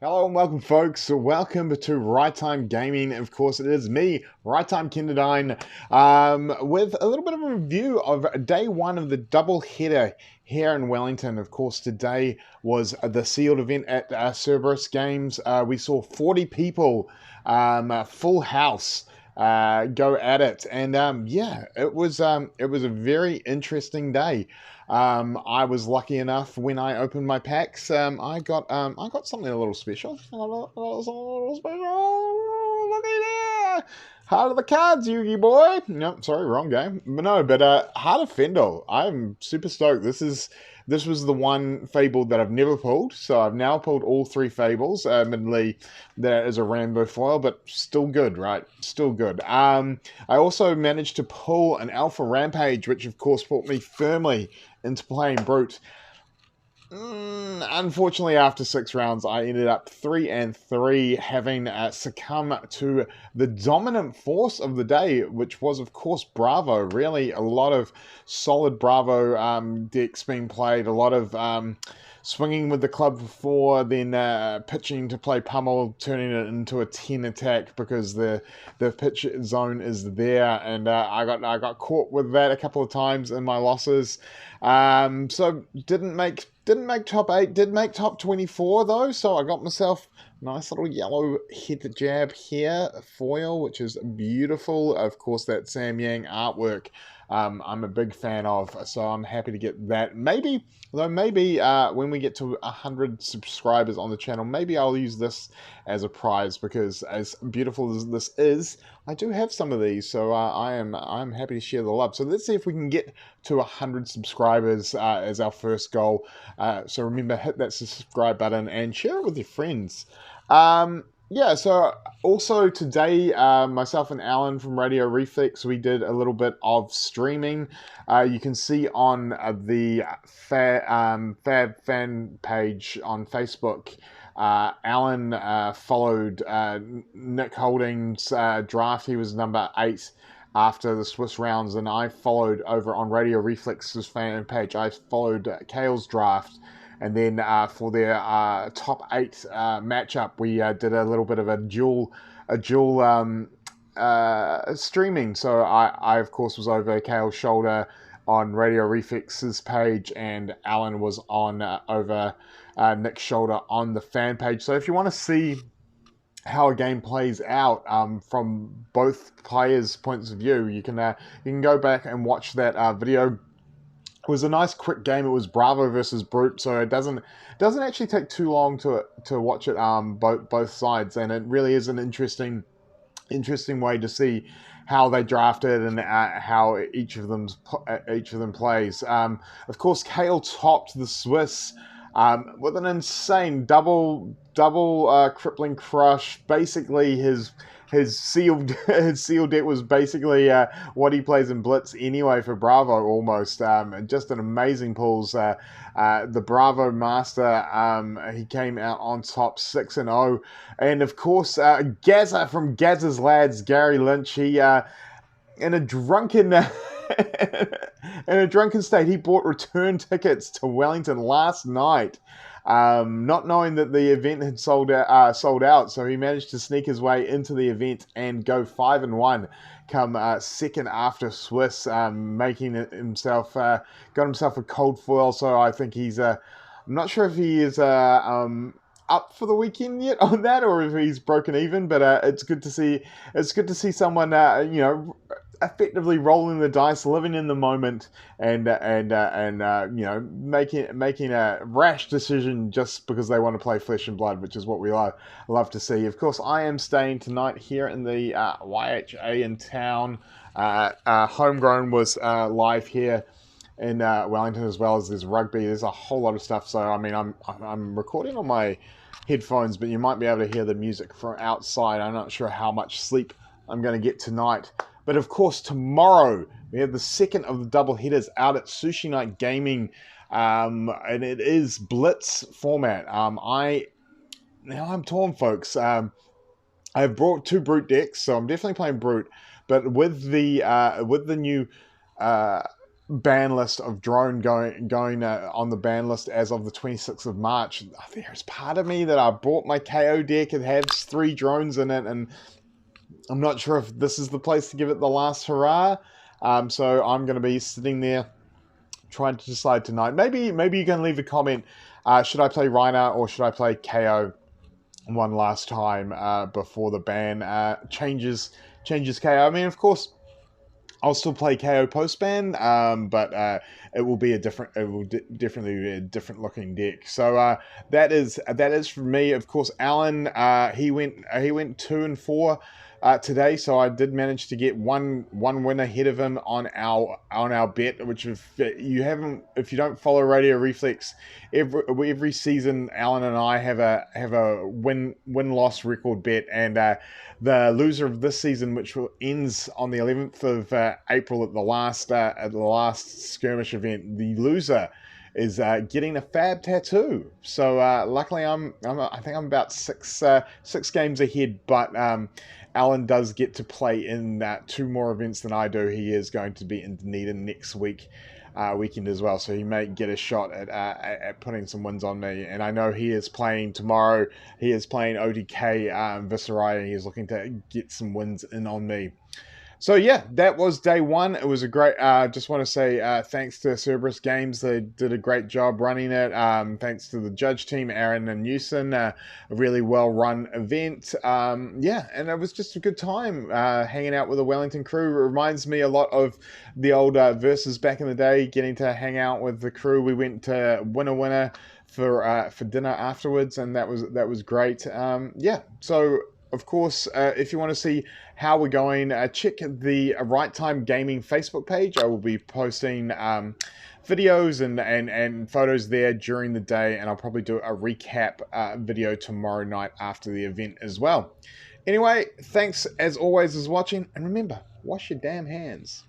Hello and welcome, folks. Welcome to Right Time Gaming. Of course, it is me, Right Time Kinderdine, with a little bit of a review of day one of the double header here in Wellington. Of course, today was the sealed event at Cerberus Games. We saw 40 people, full house. Go at it, and yeah, it was a very interesting day. I was lucky enough when I opened my packs. I got something a little special. Looky there. Heart of the Cards, Yugi boy. No, sorry, wrong game. But no, Heart of Fendel. I'm super stoked. This was the one Fable that I've never pulled, so I've now pulled all three Fables. Admittedly, that is a Rambo foil, but still good, right? Still good. I also managed to pull an Alpha Rampage, which of course put me firmly into playing Brute. Unfortunately, after 6 rounds, I ended up 3-3, having succumbed to the dominant force of the day, which was, of course, Bravo. Really, a lot of solid Bravo decks being played, a lot of swinging with the club for 4, then pitching to play Pummel, turning it into a 10 attack because the pitch zone is there, and I got caught with that a couple of times in my losses. So didn't make top 8, did make top 24 though, so I got myself a nice little yellow hit jab here, foil, which is beautiful. Of course, that Sam Yang artwork I'm a big fan of, so I'm happy to get that. Maybe when we get to 100 subscribers on the channel, maybe I'll use this as a prize, because as beautiful as this is, I do have some of these, so I'm happy to share the love. So let's see if we can get to 100 subscribers as our first goal. So remember, hit that subscribe button and share it with your friends. Yeah, so also today, myself and Alan from Radio Reflex, we did a little bit of streaming. You can see on the Fab fan page on Facebook, Alan followed Nick Holding's draft. He was number 8 after the Swiss rounds, and I followed over on Radio Reflex's fan page. I followed Cayle's draft. And then for their top 8 matchup, we did a little bit of a duel streaming. So I of course was over Cayle's shoulder on Radio Reflex's page, and Alan was on over Nick's shoulder on the fan page. So if you want to see how a game plays out from both players' points of view, you can go back and watch that video. It was a nice quick game. It was Bravo versus Brute, so it doesn't actually take too long to watch it both sides, and it really is an interesting way to see how they drafted and how each of them plays. Of course, Cayle topped the Swiss with an insane double crippling crush. Basically, his sealed deck was basically what he plays in Blitz anyway for Bravo almost. Just an amazing pulls. The Bravo Master, he came out on top 6-0, and of course Gazza from Gazza's Lads, Gary Lynch, he in a drunken state, he bought return tickets to Wellington last night, not knowing that the event had sold out. So he managed to sneak his way into the event and go 5-1, come second after Swiss, making himself got himself a cold foil. So I think he's I'm not sure if he is up for the weekend yet on that, or if he's broken even. But it's good to see. It's good to see someone effectively rolling the dice, living in the moment, and making a rash decision just because they want to play Flesh and Blood, which is what we love to see. Of course, I am staying tonight here in the YHA in town. Homegrown was live here in Wellington, as well as there's rugby. There's a whole lot of stuff. So I mean, I'm recording on my headphones, but you might be able to hear the music from outside. I'm not sure how much sleep I'm going to get tonight. But of course, tomorrow we have the second of the double headers out at Sushi Night Gaming, and it is Blitz format. I'm torn, folks. I've brought 2 Brute decks, so I'm definitely playing Brute. But with the new ban list of drone going on the ban list as of the 26th of March. There's part of me that I bought my KO deck. It has 3 drones in it, and I'm not sure if this is the place to give it the last hurrah. So I'm going to be sitting there trying to decide tonight. Maybe you can leave a comment. Should I play Reiner or should I play KO one last time before the ban changes KO? I mean, of course, I'll still play KO post ban, but it will be a different. It will definitely be a different looking deck. So that is for me. Of course, Alan he went 2-4 today, so I did manage to get one win ahead of him on our bet. Which if you don't follow Radio Reflex, every season Alan and I have a win loss record bet, and the loser of this season, which ends on the 11th of April at the last skirmish event, the loser is getting a fab tattoo. So luckily, I think I'm about six games ahead, but Alan does get to play in 2 more events than I do. He is going to be in Dunedin next weekend as well, so he may get a shot at putting some wins on me. And I know he is playing tomorrow. He is playing ODK Viserai, and he's looking to get some wins in on me. So yeah, that was day 1. It was a great, just want to say thanks to Cerberus Games. They did a great job running it. Thanks to the judge team, Aaron and Newson. A really well-run event. Yeah, and it was just a good time hanging out with the Wellington crew. It reminds me a lot of the old Versus back in the day, getting to hang out with the crew. We went to Winner for dinner afterwards, and that was great. Yeah, so of course, if you want to see how we're going, check the Right Time Gaming Facebook page. I will be posting videos and photos there during the day, and I'll probably do a recap video tomorrow night after the event as well. Anyway, thanks as always for watching, and remember, wash your damn hands.